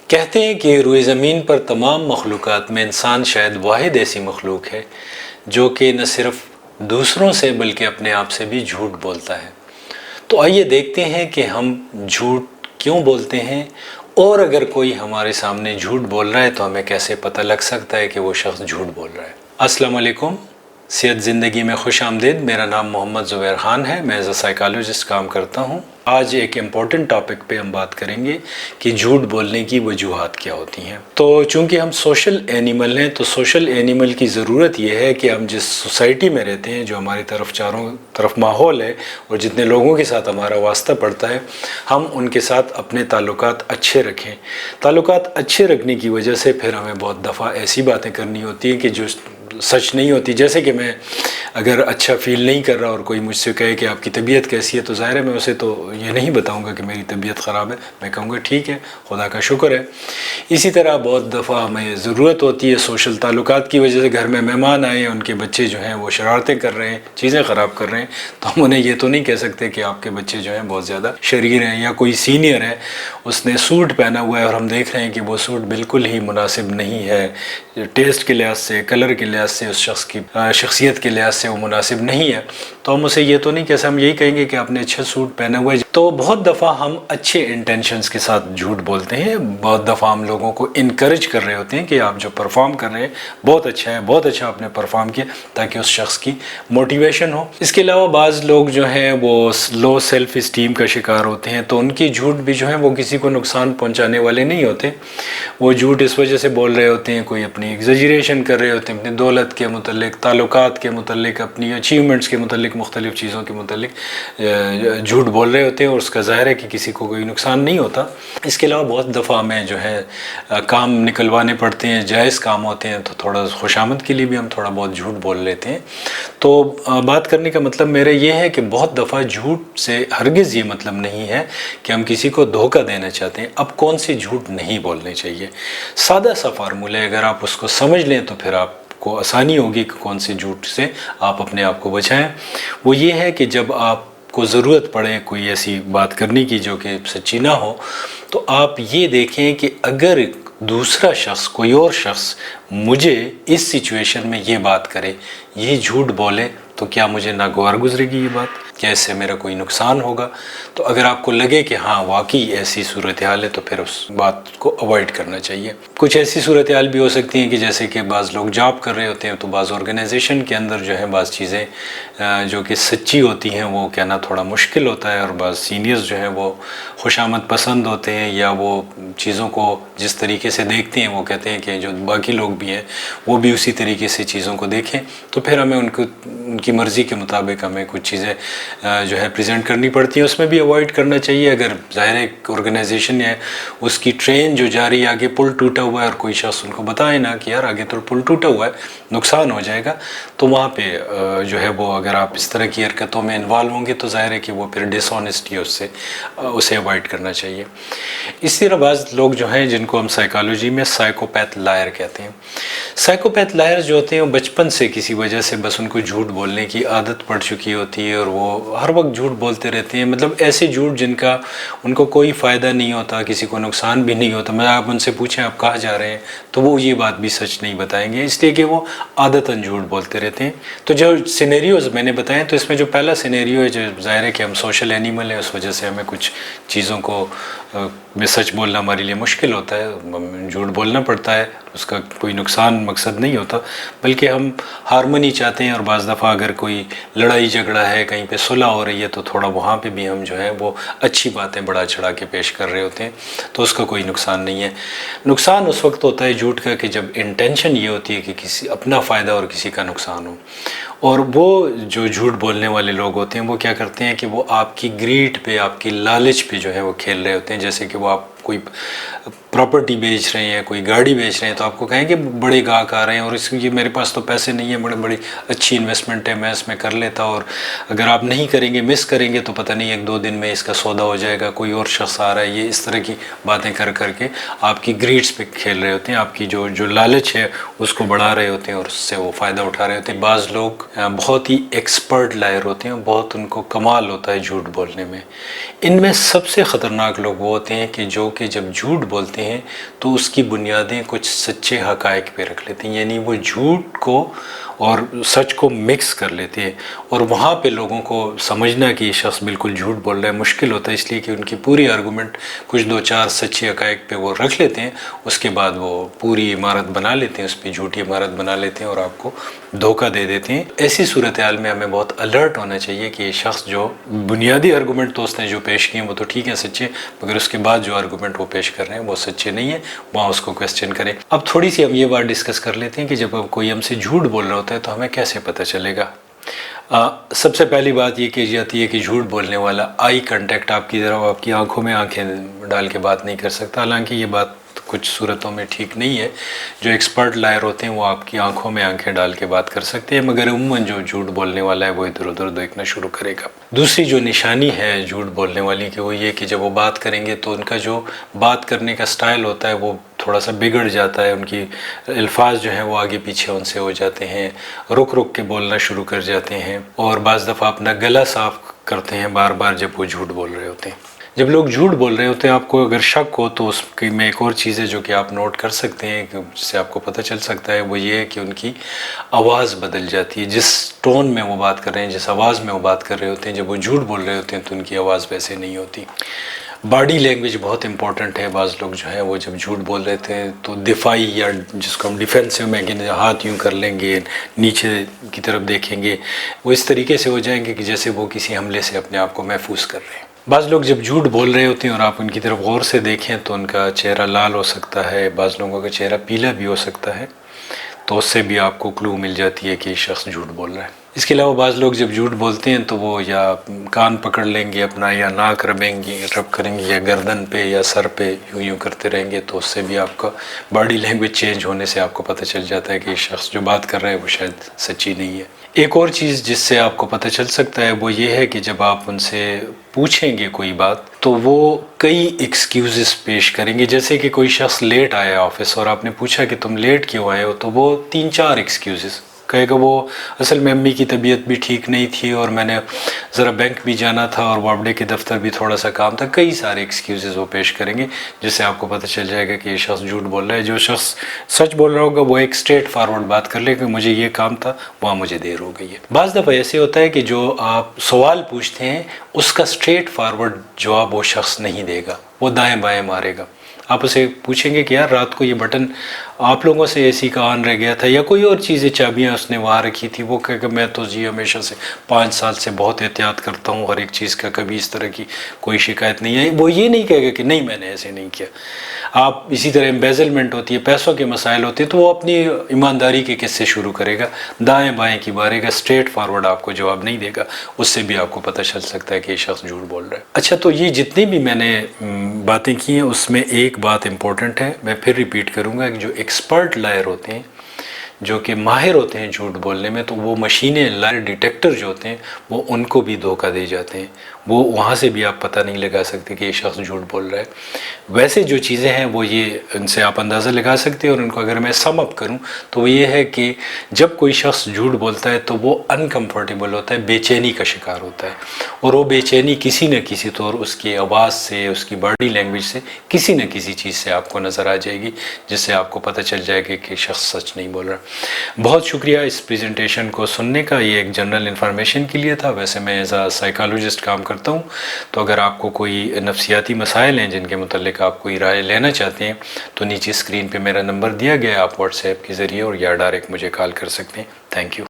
کہتے ہیں کہ روئے زمین پر تمام مخلوقات میں انسان شاید واحد ایسی مخلوق ہے جو کہ نہ صرف دوسروں سے بلکہ اپنے آپ سے بھی جھوٹ بولتا ہے۔ تو آئیے دیکھتے ہیں کہ ہم جھوٹ کیوں بولتے ہیں، اور اگر کوئی ہمارے سامنے جھوٹ بول رہا ہے تو ہمیں کیسے پتہ لگ سکتا ہے کہ وہ شخص جھوٹ بول رہا ہے۔ السلام علیکم، صحت زندگی میں خوش آمدید۔ میرا نام محمد زبیر خان ہے، میں ایز اے سائیکالوجسٹ کام کرتا ہوں۔ آج ایک امپورٹنٹ ٹاپک پہ ہم بات کریں گے کہ جھوٹ بولنے کی وجوہات کیا ہوتی ہیں۔ تو چونکہ ہم سوشل اینیمل ہیں، تو سوشل اینیمل کی ضرورت یہ ہے کہ ہم جس سوسائٹی میں رہتے ہیں، جو ہماری طرف چاروں طرف ماحول ہے اور جتنے لوگوں کے ساتھ ہمارا واسطہ پڑتا ہے، ہم ان کے ساتھ اپنے تعلقات اچھے رکھیں۔ تعلقات اچھے رکھنے کی وجہ سے پھر ہمیں بہت دفعہ ایسی باتیں کرنی ہوتی ہیں کہ جو سچ نہیں ہوتی۔ جیسے کہ میں اگر اچھا فیل نہیں کر رہا اور کوئی مجھ سے کہے کہ آپ کی طبیعت کیسی ہے، تو ظاہر ہے میں اسے تو یہ نہیں بتاؤں گا کہ میری طبیعت خراب ہے، میں کہوں گا ٹھیک ہے، خدا کا شکر ہے۔ اسی طرح بہت دفعہ ہمیں ضرورت ہوتی ہے سوشل تعلقات کی وجہ سے، گھر میں مہمان آئے ہیں، ان کے بچے جو ہیں وہ شرارتیں کر رہے ہیں، چیزیں خراب کر رہے ہیں، تو ہم انہیں یہ تو نہیں کہہ سکتے کہ آپ کے بچے جو ہیں بہت زیادہ شریر ہیں۔ یا کوئی سینئر ہے، اس نے سوٹ پہنا ہوا ہے اور ہم دیکھ رہے ہیں کہ وہ سوٹ بالکل ہی مناسب نہیں ہے، ٹیسٹ کے لحاظ سے، کلر کے لحاظ سے، اس شخص کی شخصیت کے لحاظ سے وہ مناسب نہیں ہے، تو ہم اسے یہ تو نہیں کہہ سکتے، ہم یہی کہیں گے کہ آپ نے اچھا سوٹ پہنا ہوا ہے۔ تو بہت دفعہ ہم اچھے انٹینشنز کے ساتھ جھوٹ بولتے ہیں، بہت دفعہ ہم لوگوں کو انکریج کر رہے ہوتے ہیں کہ آپ جو پرفارم کر رہے ہیں بہت اچھا ہے، بہت اچھا آپ نے پرفارم کیا، تاکہ اس شخص کی موٹیویشن ہو۔ اس کے علاوہ بعض لوگ جو ہیں وہ لو سیلف اسٹیم کا شکار ہوتے ہیں، تو ان کی جھوٹ بھی جو ہے وہ کسی کو نقصان پہنچانے والے نہیں ہوتے۔ وہ جھوٹ اس وجہ سے بول رہے ہوتے ہیں، کوئی اپنی ایگزیجریشن کر رہے ہوتے ہیں، اپنی دولت کے متعلق، تعلقات کے متعلق، اپنی اچیومنٹس کے متعلق، مختلف چیزوں کے متعلق جھوٹ بول رہے ہوتے ہیں، اور اس کا ظاہر ہے کہ کسی کو کوئی نقصان نہیں ہوتا۔ اس کے علاوہ بہت دفعہ ہمیں جو ہے کام نکلوانے پڑتے ہیں، جائز کام ہوتے ہیں، تو تھوڑا خوشامد کے لیے بھی ہم تھوڑا بہت جھوٹ بول لیتے ہیں۔ تو بات کرنے کا مطلب میرا یہ ہے کہ بہت دفعہ جھوٹ سے ہرگز یہ مطلب نہیں ہے کہ ہم کسی کو دھوکہ دینا چاہتے ہیں۔ اب کون سی جھوٹ نہیں بولنے چاہیے، سادہ سا فارمولہ ہے، اگر آپ اس کو سمجھ لیں تو پھر آپ کو آسانی ہوگی کہ کون سی جھوٹ سے آپ اپنے آپ کو بچائیں۔ وہ یہ ہے کہ جب آپ کو ضرورت پڑے کوئی ایسی بات کرنے کی جو کہ سچی نہ ہو، تو آپ یہ دیکھیں کہ اگر دوسرا شخص، کوئی اور شخص مجھے اس سچویشن میں یہ بات کرے، یہ جھوٹ بولے، تو کیا مجھے ناگوار گزرے گی یہ بات؟ کیا اس سے میرا کوئی نقصان ہوگا؟ تو اگر آپ کو لگے کہ ہاں واقعی ایسی صورتحال ہے، تو پھر اس بات کو اوائڈ کرنا چاہیے۔ کچھ ایسی صورتحال بھی ہو سکتی ہیں کہ جیسے کہ بعض لوگ جاب کر رہے ہوتے ہیں، تو بعض آرگنائزیشن کے اندر جو ہے بعض چیزیں جو کہ سچی ہوتی ہیں وہ کہنا تھوڑا مشکل ہوتا ہے، اور بعض سینئرز جو ہیں وہ خوش آمد پسند ہوتے ہیں، یا وہ چیزوں کو جس طریقے سے دیکھتے ہیں وہ کہتے ہیں کہ جو باقی لوگ بھی ہیں وہ بھی اسی طریقے سے چیزوں کو دیکھیں، تو پھر ہمیں ان کی مرضی کے مطابق ہمیں کچھ چیزیں جو ہے پریزنٹ کرنی پڑتی ہیں۔ اس میں بھی اوائڈ کرنا چاہیے۔ اگر ظاہر ایک آرگنائزیشن ہے، اس کی ٹرین جو جاری ہے، آگے پل ٹوٹا ہوا ہے، اور کوئی شخص ان کو بتائے نا کہ یار آگے تو پل ٹوٹا ہوا ہے، نقصان ہو جائے گا، تو وہاں پہ جو ہے وہ اگر آپ اس طرح کی حرکتوں میں انوالو ہوں گے تو ظاہر ہے کہ وہ پھر ڈس آنیسٹی اسے اوائڈ کرنا چاہیے۔ اسی طرح بعض لوگ جو ہیں جن کو ہم سائیکالوجی میں سائیکوپیتھ لائر کہتے ہیں، سائیکوپیتھ لائر جو ہوتے ہیں وہ بچپن سے کسی وجہ سے بس ان کو جھوٹ بولنے کی عادت پڑ چکی ہوتی ہے، اور وہ ہر وقت جھوٹ بولتے رہتے ہیں، مطلب ایسے جھوٹ جن کا ان کو کوئی فائدہ نہیں ہوتا، کسی کو نقصان بھی نہیں ہوتا۔ میں آپ ان سے پوچھیں آپ کہاں جا رہے ہیں، تو وہ یہ بات بھی سچ نہیں بتائیں گے، اس لیے کہ وہ عادتاً جھوٹ بولتے رہتے ہیں۔ تو جو سینیریوز میں نے بتائے، تو اس میں جو پہلا سینیریو ہے، جو ظاہر ہے کہ ہم سوشل اینیمل ہیں، اس وجہ سے ہمیں کچھ چیزوں کو میں سچ بولنا ہمارے لیے مشکل ہوتا ہے، جھوٹ بولنا پڑتا ہے، اس کا کوئی نقصان مقصد نہیں ہوتا، بلکہ ہم ہارمونی چاہتے ہیں، اور بعض دفعہ اگر کوئی لڑائی جھگڑا ہے، کہیں پہ صلح ہو رہی ہے، تو تھوڑا وہاں پہ بھی ہم جو ہے وہ اچھی باتیں بڑھا چڑھا کے پیش کر رہے ہوتے ہیں، تو اس کا کوئی نقصان نہیں ہے۔ نقصان اس وقت ہوتا ہے جھوٹ کا کہ جب انٹینشن یہ ہوتی ہے کہ کسی اپنا فائدہ اور کسی کا نقصان ہو، اور وہ جو جھوٹ بولنے والے لوگ ہوتے ہیں وہ کیا کرتے ہیں کہ وہ آپ کی گریڈ پہ، آپ کی لالچ پہ جو ہے وہ کھیل رہے ہوتے ہیں۔ جیسے کہ وہ آپ کوئی پراپرٹی بیچ رہے ہیں، کوئی گاڑی بیچ رہے ہیں، تو آپ کو کہیں کہ بڑے گاہک آ رہے ہیں، اور اس کی میرے پاس تو پیسے نہیں ہیں، بڑی اچھی انویسٹمنٹ ہے، میں اس میں کر لیتا، اور اگر آپ نہیں کریں گے، مس کریں گے، تو پتہ نہیں 1-2 دن میں اس کا سودا ہو جائے گا، کوئی اور شخص آ رہا ہے، یہ اس طرح کی باتیں کر کے آپ کی گریڈز پہ کھیل رہے ہوتے ہیں، آپ کی جو لالچ ہے اس کو بڑھا رہے ہوتے ہیں، اور اس سے وہ فائدہ اٹھا رہے ہوتے ہیں۔ بعض لوگ بہت ہی ایکسپرٹ لائر ہوتے ہیں، بہت ان کو کمال ہوتا ہے جھوٹ بولنے میں۔ ان میں سب سے خطرناک لوگ وہ ہوتے ہیں کہ جو کہ جب جھوٹ بولتے ہیں تو اس کی بنیادیں کچھ سچے حقائق پہ رکھ لیتے ہیں، یعنی وہ جھوٹ کو اور سچ کو مکس کر لیتے ہیں، اور وہاں پہ لوگوں کو سمجھنا کہ یہ شخص بالکل جھوٹ بول رہا ہے مشکل ہوتا ہے، اس لیے کہ ان کی پوری آرگومنٹ کچھ دو چار سچے حقائق پہ وہ رکھ لیتے ہیں، اس کے بعد وہ پوری عمارت بنا لیتے ہیں، اس پہ جھوٹی عمارت بنا لیتے ہیں اور آپ کو دھوکہ دے دیتے ہیں۔ ایسی صورتحال میں ہمیں بہت الرٹ ہونا چاہیے کہ یہ شخص جو بنیادی آرگومنٹ تو اس نے جو پیش کیے ہیں وہ تو ٹھیک ہیں سچے، مگر اس کے بعد جو آرگومنٹ وہ پیش کر رہے ہیں وہ سچے نہیں ہیں، وہاں اس کو کویسچن کریں۔ اب تھوڑی سی ہم یہ بات ڈسکس کر لیتے ہیں کہ جب کوئی ہم سے جھوٹ بول رہا ہوتا ہے تو ہمیں کیسے پتہ چلے گا۔ سب سے پہلی بات یہ کی جاتی ہے کہ جھوٹ بولنے والا آئی کنٹیکٹ آپ کی طرف، آپ کی آنکھوں میں آنکھیں ڈال کے بات نہیں کر سکتا، حالانکہ یہ بات کچھ صورتوں میں ٹھیک نہیں ہے۔ جو ایکسپرٹ لائر ہوتے ہیں وہ آپ کی آنکھوں میں آنکھیں ڈال کے بات کر سکتے ہیں، مگر عموماً جو جھوٹ بولنے والا ہے وہ ادھر ادھر دیکھنا شروع کرے گا۔ دوسری جو نشانی ہے جھوٹ بولنے والی کی وہ یہ کہ جب وہ بات کریں گے تو ان کا جو بات کرنے کا سٹائل ہوتا ہے وہ تھوڑا سا بگڑ جاتا ہے، ان کی الفاظ جو ہیں وہ آگے پیچھے ان سے ہو جاتے ہیں، رک رک کے بولنا شروع کر جاتے ہیں، اور بعض دفعہ اپنا گلا صاف کرتے ہیں بار بار جب وہ جھوٹ بول رہے ہوتے ہیں۔ جب لوگ جھوٹ بول رہے ہوتے ہیں آپ کو اگر شک ہو تو اس کی میں ایک اور چیز ہے جو کہ آپ نوٹ کر سکتے ہیں، جس سے آپ کو پتہ چل سکتا ہے، وہ یہ ہے کہ ان کی آواز بدل جاتی ہے۔ جس ٹون میں وہ بات کر رہے ہیں، جس آواز میں وہ بات کر رہے ہوتے ہیں، جب وہ جھوٹ بول رہے ہوتے ہیں تو ان کی آواز ویسے نہیں ہوتی۔ باڈی لینگویج بہت امپورٹنٹ ہے۔ بعض لوگ جو ہیں وہ جب جھوٹ بول رہے تھے تو دفاعی یا جس کو ہم ڈیفینسو میں کہ ہاتھ یوں کر لیں گے، نیچے کی طرف دیکھیں گے، وہ اس طریقے سے ہو جائیں گے کہ جیسے وہ کسی حملے سے اپنے آپ کو محفوظ کر رہے ہیں۔ بعض لوگ جب جھوٹ بول رہے ہوتے ہیں اور آپ ان کی طرف غور سے دیکھیں تو ان کا چہرہ لال ہو سکتا ہے، بعض لوگوں کا چہرہ پیلا بھی ہو سکتا ہے، تو اس سے بھی آپ کو کلو مل جاتی ہے کہ یہ شخص جھوٹ بول رہا ہے۔ اس کے علاوہ بعض لوگ جب جھوٹ بولتے ہیں تو وہ یا کان پکڑ لیں گے اپنا، یا ناک رب کریں گے، یا گردن پہ یا سر پہ یوں کرتے رہیں گے، تو اس سے بھی آپ کا باڈی لینگویج چینج ہونے سے آپ کو پتہ چل جاتا ہے کہ یہ شخص جو بات کر رہا ہے وہ شاید سچی نہیں ہے۔ ایک اور چیز جس سے آپ کو پتہ چل سکتا ہے وہ یہ ہے کہ جب آپ ان سے پوچھیں گے کوئی بات تو وہ کئی ایکسکیوزز پیش کریں گے۔ جیسے کہ کوئی شخص لیٹ آیا آفس اور آپ نے پوچھا کہ تم لیٹ کیوں آئے ہو، تو وہ 3-4 ایکسکیوزز کہے گا، وہ اصل میں امی کی طبیعت بھی ٹھیک نہیں تھی اور میں نے ذرا بینک بھی جانا تھا اور وابڈے کے دفتر بھی تھوڑا سا کام تھا، کئی سارے ایکسکیوزز وہ پیش کریں گے، جس سے آپ کو پتہ چل جائے گا کہ یہ شخص جھوٹ بول رہا ہے۔ جو شخص سچ بول رہا ہوگا وہ ایک اسٹریٹ فارورڈ بات کر لے کہ مجھے یہ کام تھا، وہاں مجھے دیر ہو گئی ہے۔ بعض دفعہ ایسے ہوتا ہے کہ جو آپ سوال پوچھتے ہیں اس کا اسٹریٹ فارورڈ جواب وہ شخص نہیں دے گا، وہ دائیں بائیں مارے گا۔ آپ اسے پوچھیں گے کہ یار رات کو یہ بٹن آپ لوگوں سے اے سی کا آن رہ گیا تھا، یا کوئی اور چیزیں چابیاں اس نے وہاں رکھی تھی، وہ کہے کہ میں تو جی ہمیشہ سے 5 سال سے بہت احتیاط کرتا ہوں ہر ایک چیز کا، کبھی اس طرح کی کوئی شکایت نہیں ہے۔ وہ یہ نہیں کہے گا کہ نہیں میں نے ایسے نہیں کیا۔ آپ اسی طرح امبیزلمنٹ ہوتی ہے، پیسوں کے مسائل ہوتے ہیں، تو وہ اپنی ایمانداری کے قصے شروع کرے گا، دائیں بائیں کی مارے گا، اسٹریٹ فارورڈ آپ کو جواب نہیں دے گا۔ اس سے بھی آپ کو پتہ چل سکتا ہے کہ یہ شخص جھوٹ بول رہا ہے۔ اچھا، تو یہ جتنی بھی میں نے باتیں کی ہیں اس میں ایک بات امپورٹنٹ ہے، میں پھر ریپیٹ کروں گا کہ جو ایکسپرٹ لائر ہوتے ہیں، جو کہ ماہر ہوتے ہیں جھوٹ بولنے میں، تو وہ مشینیں لائر ڈیٹیکٹر جو ہوتے ہیں وہ ان کو بھی دھوکہ دے جاتے ہیں، وہ وہاں سے بھی آپ پتہ نہیں لگا سکتے کہ یہ شخص جھوٹ بول رہا ہے۔ ویسے جو چیزیں ہیں وہ یہ ان سے آپ اندازہ لگا سکتے ہیں، اور ان کو اگر میں سم اپ کروں تو وہ یہ ہے کہ جب کوئی شخص جھوٹ بولتا ہے تو وہ انکمفرٹیبل ہوتا ہے، بے چینی کا شکار ہوتا ہے، اور وہ بے چینی کسی نہ کسی طور اس کی آواز سے، اس کی باڈی لینگویج سے، کسی نہ کسی چیز سے آپ کو نظر آ جائے گی، جس سے آپ کو پتہ چل جائے گا کہ شخص سچ نہیں بول رہا۔ بہت شکریہ اس پریزنٹیشن کو سننے کا، یہ ایک جنرل انفارمیشن کے لیے تھا۔ ویسے میں ایز اے سائیکالوجسٹ کام کرتا ہوں، تو اگر آپ کو کوئی نفسیاتی مسائل ہیں جن کے متعلق آپ کوئی رائے لینا چاہتے ہیں تو نیچے اسکرین پہ میرا نمبر دیا گیا ہے، آپ واٹس ایپ کے ذریعے اور یا ڈائریکٹ مجھے کال کر سکتے ہیں۔ Thank you.